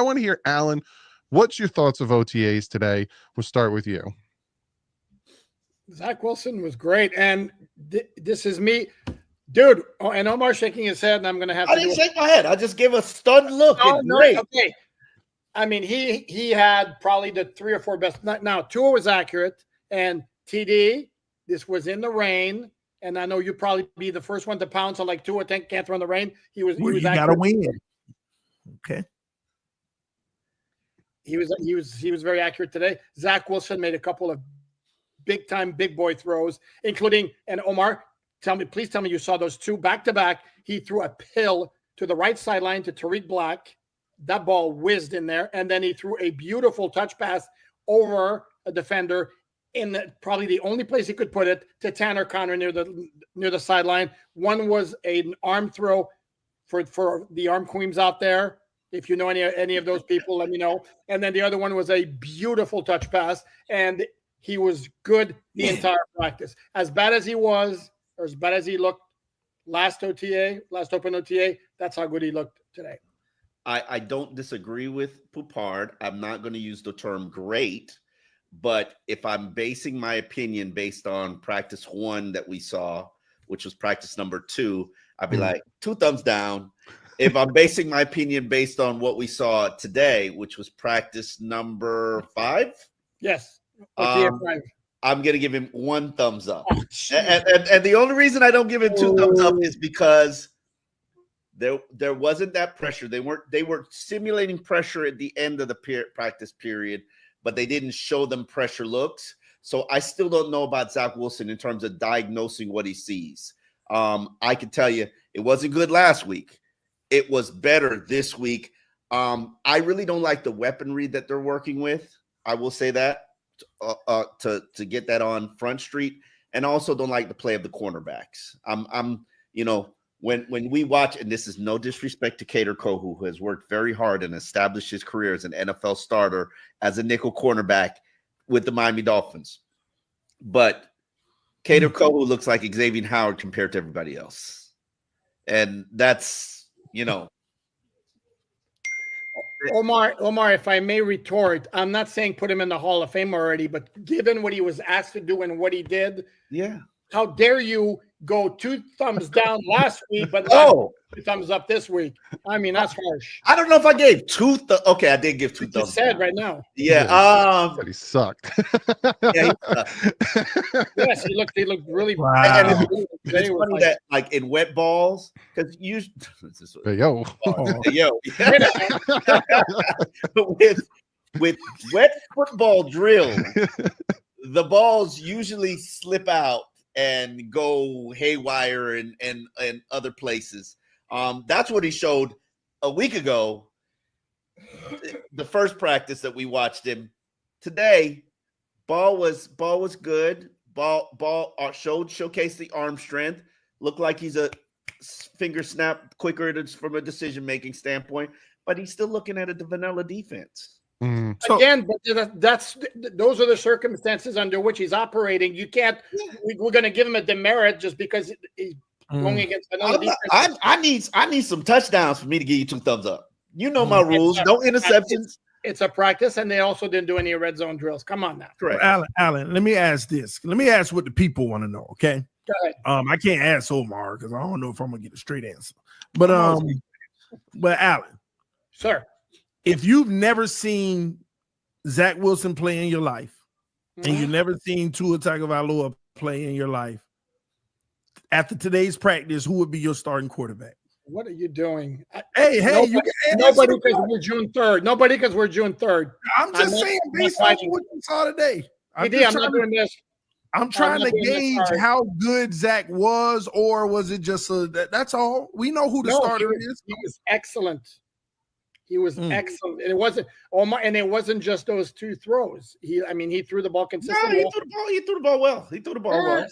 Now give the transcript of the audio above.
want to hear, Alan, what's your thoughts of OTAs today? We'll start with you. Zach Wilson was great, and this is me, dude. Oh, and Omar shaking his head, and I'm going to have to. I didn't shake my head. I just gave a stunned look. No, okay. I mean, he had probably the 3 or 4 best. Now, Tua was accurate, and TD. This was in the rain, and I know you'd probably be the first one to pounce on like Tua can't throw in the rain. He was. Well, he was you got to win. Okay. He was very accurate today. Zach Wilson made a couple of big boy throws, including, and Omar, please tell me you saw those 2 back-to-back. He threw a pill to the right sideline to Tariq Black. That ball whizzed in there, and then he threw a beautiful touch pass over a defender in probably the only place he could put it, to Tanner Conner near the sideline. One was an arm throw for the arm queens out there. If you know any of those people, let me know. And then the other one was a beautiful touch pass, and he was good the entire practice. As bad as he was, or as bad as he looked last open OTA, that's how good he looked today. I don't disagree with Poupard. I'm not going to use the term great, but if I'm basing my opinion based on practice 1 that we saw, which was practice number 2, I'd be like 2 thumbs down. If I'm basing my opinion based on what we saw today, which was practice number 5, yes, I'm going to give him 1 thumbs up. Oh, and the only reason I don't give him 2 thumbs up is because there wasn't that pressure. They were simulating pressure at the end of the practice period, but they didn't show them pressure looks. So I still don't know about Zach Wilson in terms of diagnosing what he sees. I can tell you it wasn't good last week. It was better this week. I really don't like the weaponry that they're working with. I will say that to get that on Front Street, and also don't like the play of the cornerbacks. When we watch, and this is no disrespect to Kader Kohou, who has worked very hard and established his career as an NFL starter as a nickel cornerback with the Miami Dolphins, but Kader Kohou looks like Xavier Howard compared to everybody else, and that's. Omar, if I may retort, I'm not saying put him in the Hall of Fame already, but given what he was asked to do and what he did, how dare you go 2 thumbs down last week, but 2 thumbs up this week? I mean, that's harsh. I don't know if I gave 2. Okay, I did give 2 thumbs. You said right now. Yeah. He sucked. Yeah, yes, he looked really. Wow. And it's funny that, like, in wet balls, because yo, with wet football drills, the balls usually slip out and go haywire and other places. That's what he showed a week ago, the first practice that we watched him. Today, ball was good. Ball showcased the arm strength. Looked like he's a finger snap quicker from a decision-making standpoint, but he's still looking at the vanilla defense. So, again, but those are the circumstances under which he's operating. You can't. We're going to give him a demerit just because he's going against another defense. I need some touchdowns for me to give you 2 thumbs up. You know my rules. No interceptions. It's a practice, and they also didn't do any red zone drills. Come on now. Correct. Alan, let me ask this. Let me ask what the people want to know. Okay. Go ahead. I can't ask Omar because I don't know if I'm gonna get a straight answer. But Alan, sir. If you've never seen Zach Wilson play in your life, and you've never seen Tua Tagovailoa play in your life, after today's practice, who would be your starting quarterback? What are you doing? Hey, nobody because we're June 3rd. Nobody because we're June 3rd. I'm just saying, based on what you saw today. I'm not doing this. I'm trying to gauge how good Zach was, or was it just that's all? We know who the starter is. He was excellent. He was excellent. And it wasn't and it wasn't just those 2 throws. He threw the ball consistently. No, he threw the ball well. He threw the ball well.